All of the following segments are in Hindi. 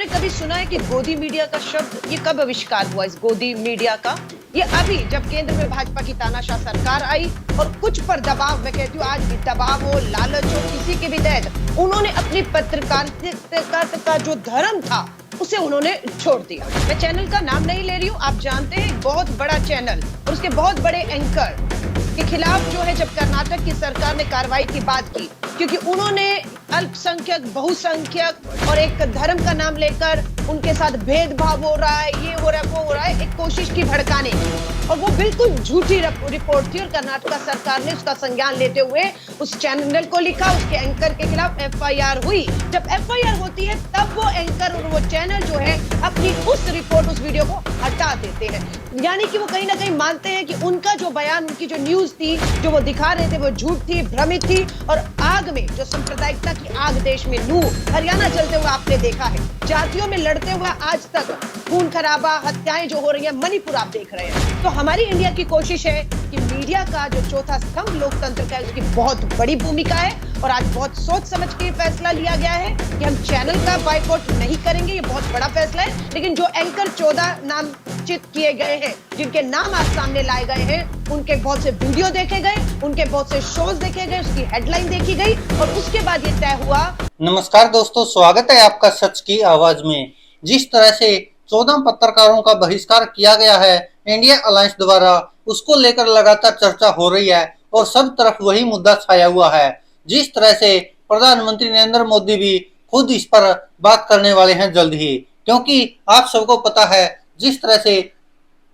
आपने कभी सुना है कि गोदी मीडिया का शब्द ये कब आविष्कार हुआ? इस गोदी मीडिया का ये अभी जब केंद्र में भाजपा की तानाशाह सरकार आई और कुछ पर दबाव, मैं कहती हूँ आज भी दबाव हो, लालच हो, किसी के भी तहत उन्होंने अपनी पत्रकारिता का जो धर्म था उसे उन्होंने छोड़ दिया। मैं चैनल का नाम नहीं ले रही हूँ, आप जानते हैं बहुत बड़ा चैनल और उसके बहुत बड़े एंकर के खिलाफ जो है जब कर्नाटक की सरकार ने कार्रवाई की बात की, क्योंकि उन्होंने अल्पसंख्यक, बहुसंख्यक और एक धर्म का नाम लेकर उनके साथ भेदभाव हो रहा है, ये हो रहा है, वो हो रहा है, एक कोशिश की भड़काने की, और वो बिल्कुल झूठी रिपोर्ट थी और कर्नाटक सरकार ने उसका संज्ञान लेते हुए उस चैनल को लिखा, उसके एंकर के खिलाफ एफआईआर हुई। जब एफआईआर होती है तब वो एंकर और वो चैनल जो है अपनी उस रिपोर्ट, उस वीडियो को हटा देते हैं, यानी कि वो कहीं ना कहीं मानते हैं कि उनका जो बयान, उनकी जो न्यूज थी, जो वो दिखा रहे थे, वो झूठ थी, भ्रमित थी। और आग में जो सांप्रदायिकता की आग देश में लू हरियाणा जलते हुए आपने देखा है, जातियों में लड़ते हुए आज तक खून खराबा, हत्याएं जो हो रही है, मणिपुर आप देख रहे हैं। तो हमारी इंडिया की कोशिश है कि मीडिया का जो चौथा स्तंभ लोकतंत्र का है उसकी बहुत बड़ी भूमिका है और आज बहुत सोच समझ के फैसला लिया गया है कि हम चैनल का बायकॉट नहीं करेंगे। ये बहुत बड़ा फैसला है, लेकिन जो एंकर 14 नामचित किए गए हैं, जिनके नाम आज सामने लाए गए हैं, उनके बहुत से वीडियो देखे गए, उनके बहुत से शोज देखे गए, उसकी हेडलाइन देखी गई और उसके बाद ये तय हुआ। नमस्कार दोस्तों, स्वागत है आपका सच की आवाज में। जिस तरह से 14 पत्रकारों का बहिष्कार किया गया है इंडिया अलायंस द्वारा, उसको लेकर लगातार चर्चा हो रही है और सब तरफ वही मुद्दा छाया हुआ है। जिस तरह से प्रधानमंत्री नरेंद्र मोदी भी खुद इस पर बात करने वाले हैं जल्द ही, क्योंकि आप सबको पता है जिस तरह से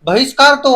बहिष्कार तो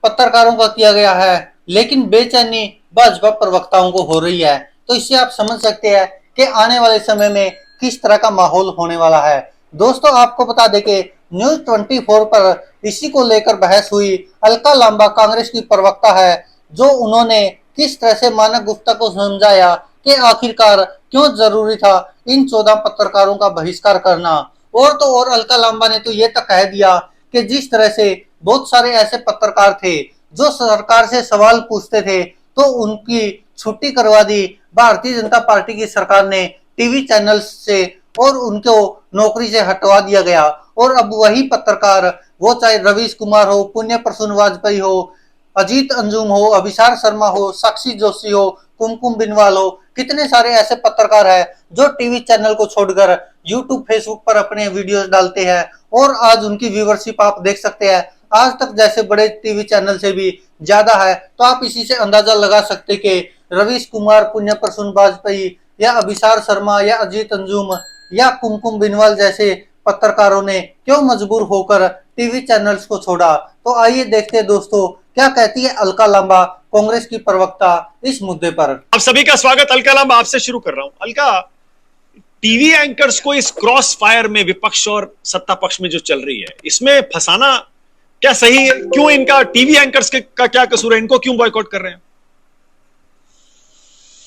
पत्रकारों का किया गया है, लेकिन बेचैनी भाजपा प्रवक्ताओं को हो रही है। तो इससे आप समझ सकते हैं कि आने वाले समय में किस तरह का माहौल होने वाला है। दोस्तों, आपको बता दें कि न्यूज 24 पर इसी को लेकर बहस हुई। अलका लांबा कांग्रेस की प्रवक्ता है, जो उन्होंने किस तरह से मानक गुप्ता को समझाया कि आखिरकार क्यों जरूरी था इन 14 पत्रकारों का बहिष्कार करना। और तो और अलका लांबा ने तो ये तक कह दिया कि जिस तरह से बहुत सारे ऐसे पत्रकार थे जो सरकार से सवाल पूछते थे, तो उनकी छुट्टी करवा दी भारतीय जनता पार्टी की सरकार ने टीवी चैनल से और उनको नौकरी से हटवा दिया गया। और अब वही पत्रकार, वो चाहे रवीश कुमार हो, पुण्य प्रसून वाजपेयी हो, अजीत अंजुम हो, अभिसार शर्मा हो, साक्षी जोशी हो, कुमकुम बिनवाल हो, कितने सारे ऐसे पत्रकार हैं जो टीवी चैनल को छोड़कर यूट्यूब, फेसबुक पर अपने वीडियोस डालते हैं और आज उनकी व्यूवरशिप आप देख सकते हैं आज तक जैसे बड़े टीवी चैनल से भी ज्यादा है। तो आप इसी से अंदाजा लगा सकते कि रवीश कुमार, पुण्य प्रसून वाजपेयी या अभिसार शर्मा या अजीत अंजुम या कुमकुम बिनवाल जैसे पत्रकारों ने क्यों मजबूर होकर टीवी चैनल्स को छोड़ा। तो आइए देखते हैं दोस्तों, क्या कहती है अलका लांबा, कांग्रेस की प्रवक्ता, इस मुद्दे पर। आप सभी का स्वागत। अलका लांबा, आपसे शुरू कर रहा हूं। अलका, टीवी एंकर्स को इस क्रॉस फायर में विपक्ष और सत्ता पक्ष में जो चल रही है, इसमें फंसाना क्या सही है? क्यों इनका, टीवी एंकर्स का क्या कसूर है? इनको क्यों बॉयकॉट कर रहे हैं?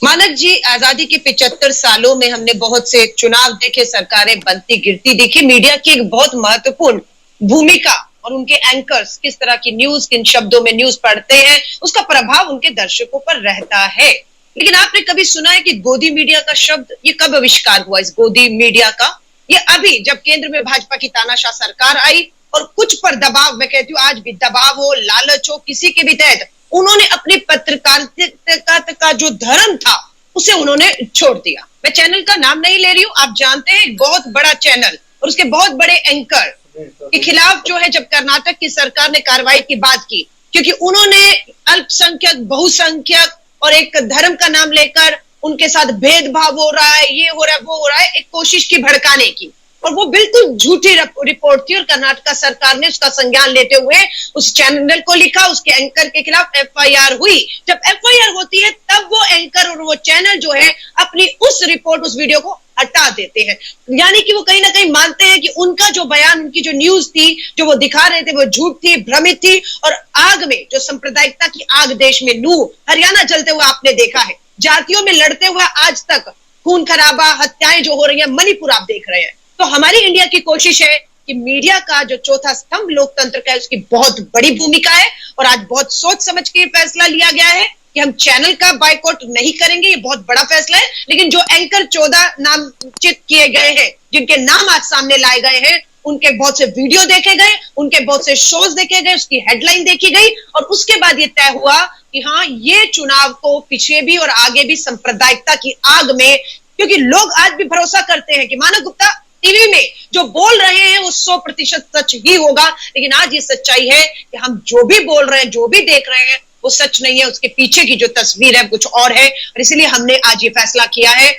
मानक जी, आजादी के 75 सालों में हमने बहुत से चुनाव देखे, सरकारें बनती गिरती देखी। मीडिया की एक बहुत महत्वपूर्ण भूमिका और उनके एंकर्स किस तरह की न्यूज, किन शब्दों में न्यूज पढ़ते हैं, उसका प्रभाव उनके दर्शकों पर रहता है। लेकिन आपने कभी सुना है कि गोदी मीडिया का शब्द ये कब आविष्कार हुआ? इस गोदी मीडिया का ये अभी जब केंद्र में भाजपा की तानाशाह सरकार आई और कुछ पर दबाव, मैं कहती हूँ आज भी दबाव हो, लालच हो, किसी के भी तहत उन्होंने अपनी पत्रकारिता का जो धर्म था उसे उन्होंने छोड़ दिया। मैं चैनल का नाम नहीं ले रही हूँ, आप जानते हैं बहुत बड़ा चैनल और उसके बहुत बड़े एंकर के खिलाफ जो है जब कर्नाटक की सरकार ने कार्रवाई की बात की, क्योंकि उन्होंने अल्पसंख्यक, बहुसंख्यक और एक धर्म का नाम लेकर उनके साथ भेदभाव हो रहा है, ये हो रहा है, वो हो रहा है, एक कोशिश की भड़काने की, और वो बिल्कुल झूठी रिपोर्ट थी और कर्नाटक सरकार ने उसका संज्ञान लेते हुए उस चैनल को लिखा, उसके एंकर के खिलाफ एफआईआर हुई। जब एफआईआर होती है तब वो एंकर और वो चैनल जो है अपनी उस रिपोर्ट, उस वीडियो को हटा देते हैं, यानी कि वो कहीं ना कहीं मानते हैं कि उनका जो बयान, उनकी जो न्यूज थी, जो वो दिखा रहे थे, वो झूठ थी, भ्रमित थी। और आग में जो सांप्रदायिकता की आग देश में लू हरियाणा जलते हुए आपने देखा है, जातियों में लड़ते हुए आज तक खून खराबा, हत्याएं जो हो रही है, मणिपुर आप देख रहे हैं। तो हमारी इंडिया की कोशिश है कि मीडिया का जो चौथा स्तंभ लोकतंत्र का है उसकी बहुत बड़ी भूमिका है और आज बहुत सोच समझ के फैसला लिया गया है कि हम चैनल का बायकॉट नहीं करेंगे, ये बहुत बड़ा फैसला है, लेकिन जो एंकर 14 नामचित किए गए हैं, जिनके नाम आज सामने लाए गए हैं, उनके बहुत से वीडियो देखे गए, उनके बहुत से शोज देखे गए, उसकी हेडलाइन देखी गई और उसके बाद ये तय हुआ कि हाँ, ये चुनाव को पीछे भी और आगे भी सांप्रदायिकता की आग में, क्योंकि लोग आज भी भरोसा करते हैं कि मानव गुप्ता टीवी में जो बोल रहे हैं वो 100% सच ही होगा, लेकिन आज ये सच्चाई है कि हम जो भी बोल रहे हैं, जो भी देख रहे हैं, वो सच नहीं है, उसके पीछे की जो तस्वीर है कुछ और है। और इसीलिए हमने आज ये फैसला किया है,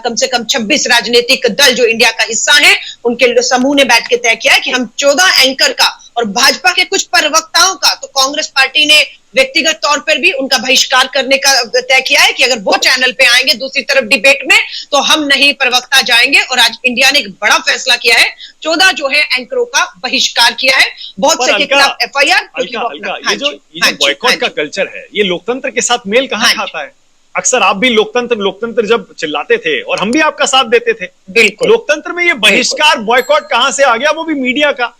कम से कम 26 राजनीतिक दल जो इंडिया का हिस्सा है, उनके समूह ने बैठ के तय किया है कि हम 14 एंकर का और भाजपा के कुछ प्रवक्ताओं का, तो कांग्रेस पार्टी ने व्यक्तिगत तौर पर भी उनका बहिष्कार करने का तय किया है कि अगर वो चैनल पे आएंगे दूसरी तरफ डिबेट में तो हम नहीं प्रवक्ता जाएंगे। और आज इंडिया ने एक बड़ा फैसला किया है, 14 जो है एंकरों का बहिष्कार किया है, बहुत से के खिलाफ FIR। ये जो बॉयकॉट का कल्चर है, ये लोकतंत्र के साथ मेल कहाँ खाता है? अक्सर आप भी लोकतंत्र जब चिल्लाते थे और हम भी आपका साथ देते थे। बिल्कुल, लोकतंत्र में ये बहिष्कार बॉयकॉट कहां से आ गया, वो भी मीडिया का?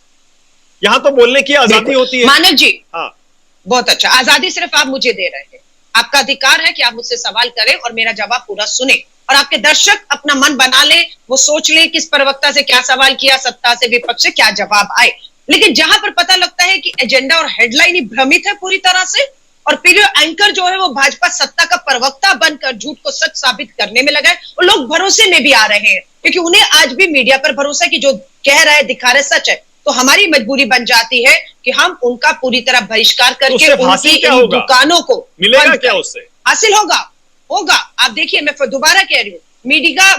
यहां तो बोलने की आजादी होती है। मानव जी, हाँ, बहुत अच्छा, आजादी सिर्फ आप मुझे दे रहे हैं, आपका अधिकार है कि आप मुझसे सवाल करें और मेरा जवाब पूरा सुने, और आपके दर्शक अपना मन बना ले, वो सोच ले किस प्रवक्ता से क्या सवाल किया, सत्ता से विपक्ष से क्या जवाब आए। लेकिन जहां पर पता लगता है कि एजेंडा और हेडलाइन ही भ्रमित है पूरी तरह से, और फिर एंकर जो है वो भाजपा सत्ता का प्रवक्ता बनकर झूठ को सच साबित करने में लगा है, और लोग भरोसे में भी आ रहे हैं क्योंकि उन्हें आज भी मीडिया पर भरोसा है कि जो कह रहा है दिखा रहे सच है। तो हमारी मजबूरी बन जाती है कि हम उनका पूरी तरह बहिष्कार करके उनकी इन दुकानों को मिलेगा क्या उससे? हासिल होगा। आप देखिए, मैं दोबारा कह रही हूँ,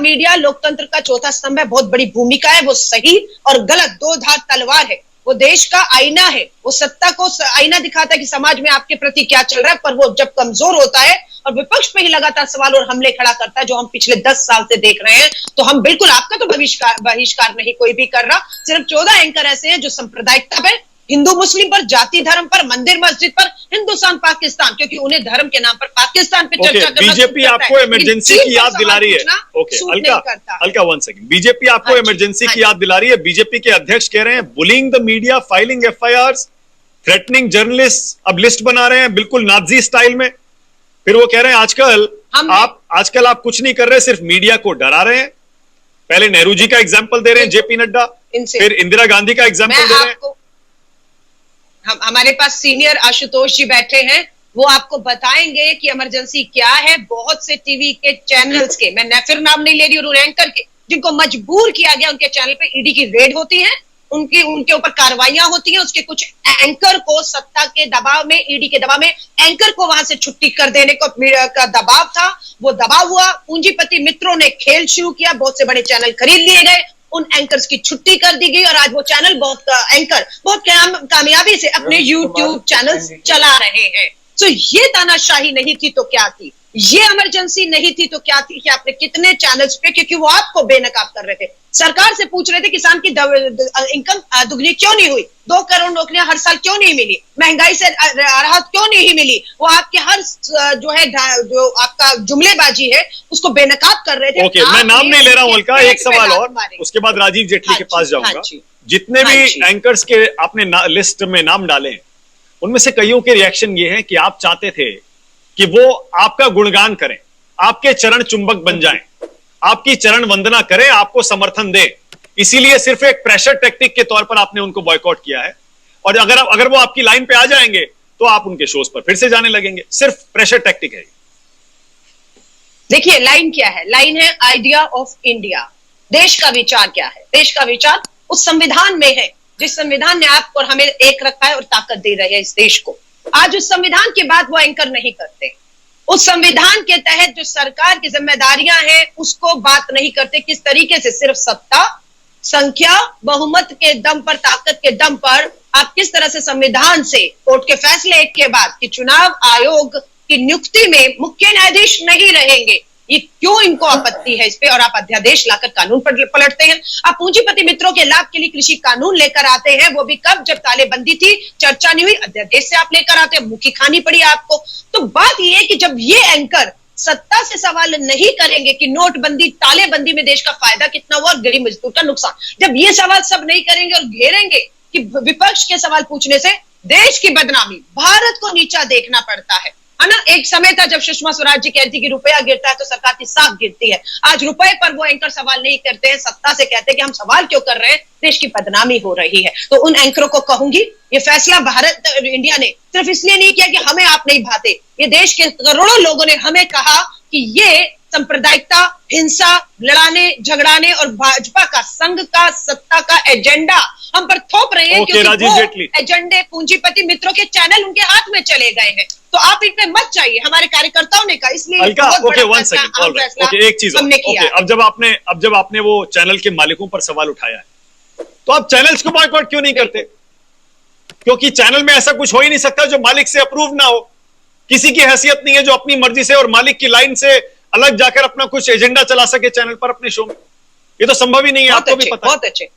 मीडिया लोकतंत्र का चौथा स्तंभ है, बहुत बड़ी भूमिका है, वो सही और गलत दो धार तलवार है, वो देश का आईना है, वो सत्ता को आईना दिखाता है कि समाज में आपके प्रति क्या चल रहा है। पर वो जब कमजोर होता है और विपक्ष पे ही लगातार सवाल और हमले खड़ा करता है, जो हम पिछले 10 साल से देख रहे हैं, तो हम बिल्कुल, आपका तो बहिष्कार नहीं कोई भी कर रहा, सिर्फ 14 एंकर ऐसे हैं जो सांप्रदायिकता पे, हिंदू मुस्लिम पर, जाति धर्म पर, मंदिर मस्जिद पर, हिंदुस्तान पाकिस्तान, क्योंकि उन्हें धर्म के नाम पर पाकिस्तान पे चर्चा करना। बीजेपी आपको इमरजेंसी की याद दिला रही है। ओके, अलका 1 सेकंड, बीजेपी आपको इमरजेंसी की याद दिला रही है। बीजेपी के अध्यक्ष कह रहे हैं bullying the media, filing FIRs, threatening journalist, अब लिस्ट बना रहे हैं बिल्कुल नाजी स्टाइल में। फिर वो कह रहे हैं आजकल आप कुछ नहीं कर रहे, सिर्फ मीडिया को डरा रहे हैं। पहले नेहरू जी का एग्जाम्पल दे रहे हैं, JP नड्डा, फिर इंदिरा गांधी का एग्जाम्पल दे रहे हैं। हमारे पास सीनियर आशुतोष जी बैठे हैं, वो आपको बताएंगे कि इमरजेंसी क्या है। बहुत से टीवी के चैनल्स के, मैं फिर नाम नहीं ले रही हूँ, एंकर के जिनको मजबूर किया गया, उनके चैनल पे ED की रेड होती है, उनके ऊपर कार्रवाइयां होती हैं। उसके कुछ एंकर को सत्ता के दबाव में, ED के दबाव में, एंकर को वहां से छुट्टी कर देने का दबाव था, वो दबाव हुआ। पूंजीपति मित्रों ने खेल शुरू किया, बहुत से बड़े चैनल खरीद लिए गए, उन एंकर्स की छुट्टी कर दी गई और आज वो चैनल बहुत कामयाबी से अपने YouTube चैनल चला रहे हैं। तो ये तानाशाही नहीं थी तो क्या थी, ये इमरजेंसी नहीं थी तो क्या थी कि आपने कितने चैनल्स पे, क्योंकि वो आपको बेनकाब कर रहे थे, सरकार से पूछ रहे थे किसान की इनकम दुगनी क्यों नहीं हुई, 2 करोड़ नौकरियां हर साल क्यों नहीं मिली, महंगाई से राहत क्यों नहीं मिली। वो आपके हर जो आपका जुमलेबाजी है उसको बेनकाब कर रहे थे। ओके, मैं नाम नहीं ले रहा हूं अलका, एक सवाल और, उसके बाद राजीव जेटली के पास जाऊंगा। जितने भी एंकर्स के आपने लिस्ट में नाम डाले, उनमें से कईयों के रिएक्शन ये है कि आप चाहते थे कि वो आपका गुणगान करें, आपके चरण चुंबक बन जाएं, आपकी चरण वंदना करें, आपको समर्थन दें, इसीलिए सिर्फ एक प्रेशर टेक्निक के तौर पर आपने उनको बॉयकॉट किया है। और अगर वो आपकी लाइन पे आ जाएंगे तो आप उनके शोज पर फिर से जाने लगेंगे। सिर्फ प्रेशर टेक्निक है। देखिए, लाइन क्या है? लाइन है आइडिया ऑफ इंडिया। देश का विचार क्या है? देश का विचार उस संविधान में है जिस संविधान ने आपको और हमें एक रखा है और ताकत दे रहे हैं इस देश को। आज उस संविधान के बाद वो एंकर नहीं करते, उस संविधान के तहत जो सरकार की जिम्मेदारियां हैं उसको बात नहीं करते। किस तरीके से सिर्फ सत्ता, संख्या, बहुमत के दम पर, ताकत के दम पर आप किस तरह से संविधान से, कोर्ट के फैसले एक के बाद कि चुनाव आयोग की नियुक्ति में मुख्य न्यायाधीश नहीं रहेंगे, ये क्यों इनको आपत्ति है इस पे, और आप अध्यादेश लाकर कानून पलटते हैं। आप पूंजीपति मित्रों के लाभ के लिए कृषि कानून लेकर आते हैं, वो भी कब, जब तालेबंदी थी, चर्चा नहीं हुई, अध्यादेश से आप लेकर आते हैं, मुखी खानी पड़ी आपको। तो बात यह है कि जब ये एंकर सत्ता से सवाल नहीं करेंगे कि नोटबंदी, तालेबंदी में देश का फायदा कितना हुआ और गरीब मजदूर का नुकसान, जब ये सवाल सब नहीं करेंगे और घेरेंगे कि विपक्ष के सवाल पूछने से देश की बदनामी, भारत को नीचा देखना पड़ता है, है ना। एक समय था जब सुषमा स्वराज जी कहती कि रुपया गिरता है तो सरकार की साख गिरती है। आज रुपए पर वो एंकर सवाल नहीं करते हैं, सत्ता से कहते हैं कि हम सवाल क्यों कर रहे हैं, देश की बदनामी हो रही है। तो उन एंकरों को कहूंगी, ये फैसला भारत इंडिया ने सिर्फ इसलिए नहीं किया कि हमें आप नहीं भाते, ये देश के करोड़ों लोगों ने हमें कहा कि ये सांप्रदायिकता, हिंसा, लड़ाने झगड़ाने और भाजपा का, संघ का, सत्ता का एजेंडा हम पर थोप रहे हैं, क्योंकि वो एजेंडे पूंजीपति मित्रों के चैनल उनके हाथ में चले गए हैं। तो आप इन पे मत चाहिए, हमारे कार्यकर्ताओं ने कहा, इसलिए एक चीज हमने किया। अब जब आपने वो चैनल के मालिकों पर सवाल उठाया है, तो आप चैनल्स को बॉयकॉट क्यों नहीं करते? क्योंकि चैनल में ऐसा कुछ हो ही नहीं सकता जो मालिक से अप्रूव ना हो। किसी की हैसियत नहीं है जो अपनी मर्जी से और मालिक की लाइन से अलग जाकर अपना कुछ एजेंडा चला सके चैनल पर, अपने शो में। ये तो संभव ही नहीं है, आपको भी पता है। बहुत अच्छे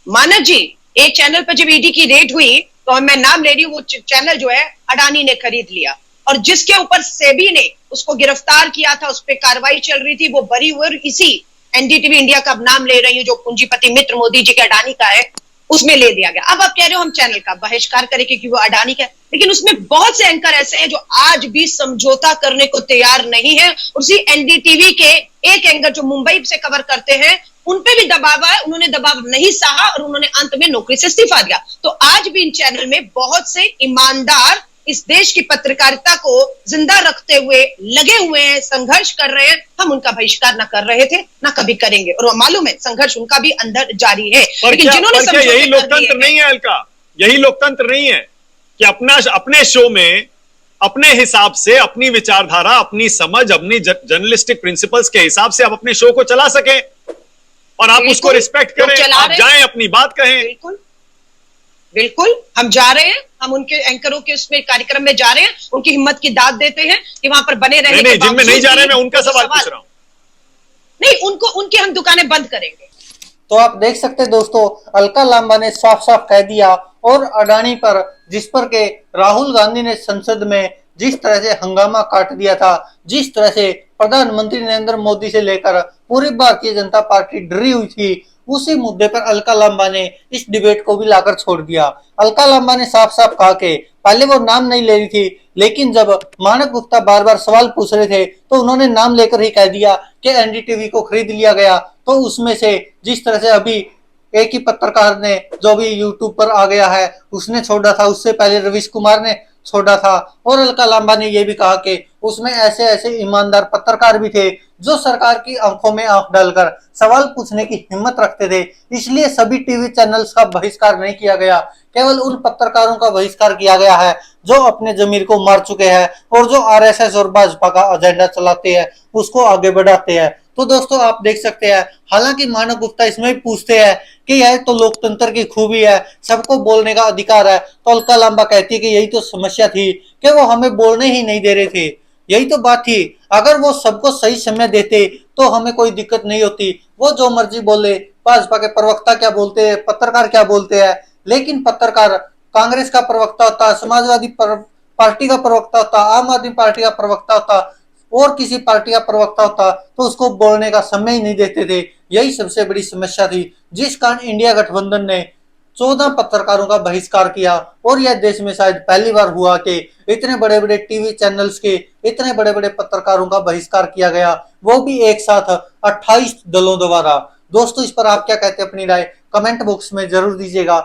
मानव जी, एक चैनल पर जब ईडी की रेड हुई तो मैं नाम ले रही हूँ, वो चैनल जो है अडानी ने खरीद लिया, और जिसके ऊपर सेबी ने उसको गिरफ्तार किया था, उस पर कार्रवाई चल रही थी, वो बरी हुए, और इसी एनडीटीवी इंडिया का नाम ले रही हूँ जो पूंजीपति मित्र मोदी जी के अडानी का है, उसमें ले दिया गया। अब आप कह रहे हो हम चैनल का बहिष्कार करें क्योंकि वो अडानी का है, लेकिन उसमें बहुत से एंकर ऐसे हैं जो आज भी समझौता करने को तैयार नहीं है। उसी एनडीटीवी के एक एंकर जो मुंबई से कवर करते हैं, उनपे भी दबाव है, उन्होंने दबाव नहीं सहा और उन्होंने अंत में नौकरी से इस्तीफा दिया। तो आज भी इन चैनल में बहुत से ईमानदार इस देश की पत्रकारिता को जिंदा रखते हुए लगे हुए हैं, संघर्ष कर रहे हैं। हम उनका बहिष्कार ना कर रहे थे, ना कभी करेंगे, और मालूम है संघर्ष उनका भी अंदर जारी है। लेकिन जिन्होंने यही लोकतंत्र नहीं है अलका, यही लोकतंत्र नहीं है कि अपने शो में अपने हिसाब से, अपनी विचारधारा, अपनी समझ, अपनी जर्नलिस्टिक प्रिंसिपल्स के हिसाब से आप अपने शो को चला सके और आप उसको रिस्पेक्ट करें, आप जाएं, अपनी बात कहें। बिल्कुल बिल्कुल, हम जा रहे हैं, हम उनके एंकरों के उसमें कार्यक्रम में जा रहे हैं, उनकी हिम्मत की दाद देते हैं कि वहां पर बने रहे। नहीं, जिनमें नहीं जा रहे हैं मैं उनका सवाल पूछ रहा हूं। नहीं, उनकी हम दुकानें बंद करेंगे। तो आप देख सकते हैं दोस्तों, अलका लांबा ने साफ साफ कह दिया, और अडानी पर, जिस पर के राहुल गांधी ने संसद में जिस तरह से हंगामा काट दिया था, जिस तरह से प्रधानमंत्री नरेंद्र मोदी से लेकर पूरी भारतीय जनता पार्टी डरी हुई थी, उसी मुद्दे पर अलका लांबा ने इस डिबेट को भी लाकर छोड़ दिया। अलका लांबा ने साफ साफ कहा कि पहले वो नाम नहीं ले रही थी, लेकिन जब मानक गुप्ता बार बार सवाल पूछ रहे थे तो उन्होंने नाम लेकर ही कह दिया कि एनडीटीवी को खरीद लिया गया। तो उसमें से जिस तरह से अभी एक ही पत्रकार ने, जो भी यूट्यूब पर आ गया है, उसने छोड़ा था, उससे पहले रवीश कुमार ने छोड़ा था, और अलका लांबा ने यह भी कहा कि उसमें ऐसे ऐसे ईमानदार पत्रकार भी थे जो सरकार की आंखों में आंख डालकर सवाल पूछने की हिम्मत रखते थे। इसलिए सभी टीवी चैनल्स का बहिष्कार नहीं किया गया, केवल उन पत्रकारों का बहिष्कार किया गया है जो अपने जमीर को मार चुके हैं और जो आरएसएस और भाजपा का एजेंडा चलाते हैं, उसको आगे बढ़ाते हैं। तो दोस्तों आप देख सकते हैं, हालांकि मानव गुप्ता इसमें भी पूछते हैं कि यह तो लोकतंत्र की खूबी है, सबको बोलने का अधिकार है, तो अलका लांबा कहती है कि यही तो समस्या थी कि वो हमें बोलने ही नहीं दे रहे थे। यही तो बात थी, अगर वो सबको सही समय देते तो हमें कोई दिक्कत नहीं होती। वो जो मर्जी बोले, भाजपा के प्रवक्ता क्या बोलते हैं, पत्रकार क्या बोलते हैं, लेकिन पत्रकार कांग्रेस का प्रवक्ता होता, समाजवादी पार्टी का प्रवक्ता होता, आम आदमी पार्टी का प्रवक्ता होता और किसी पार्टी का प्रवक्ता होता, तो उसको बोलने का समय ही नहीं देते थे। यही सबसे बड़ी समस्या थी, जिस कारण इंडिया गठबंधन ने 14 पत्रकारों का बहिष्कार किया। और यह देश में शायद पहली बार हुआ कि इतने बड़े बड़े टीवी चैनल्स के इतने बड़े बड़े पत्रकारों का बहिष्कार किया गया, वो भी एक साथ 28 दलों द्वारा। दोस्तों इस पर आप क्या कहते हैं, अपनी राय कमेंट बॉक्स में जरूर दीजिएगा।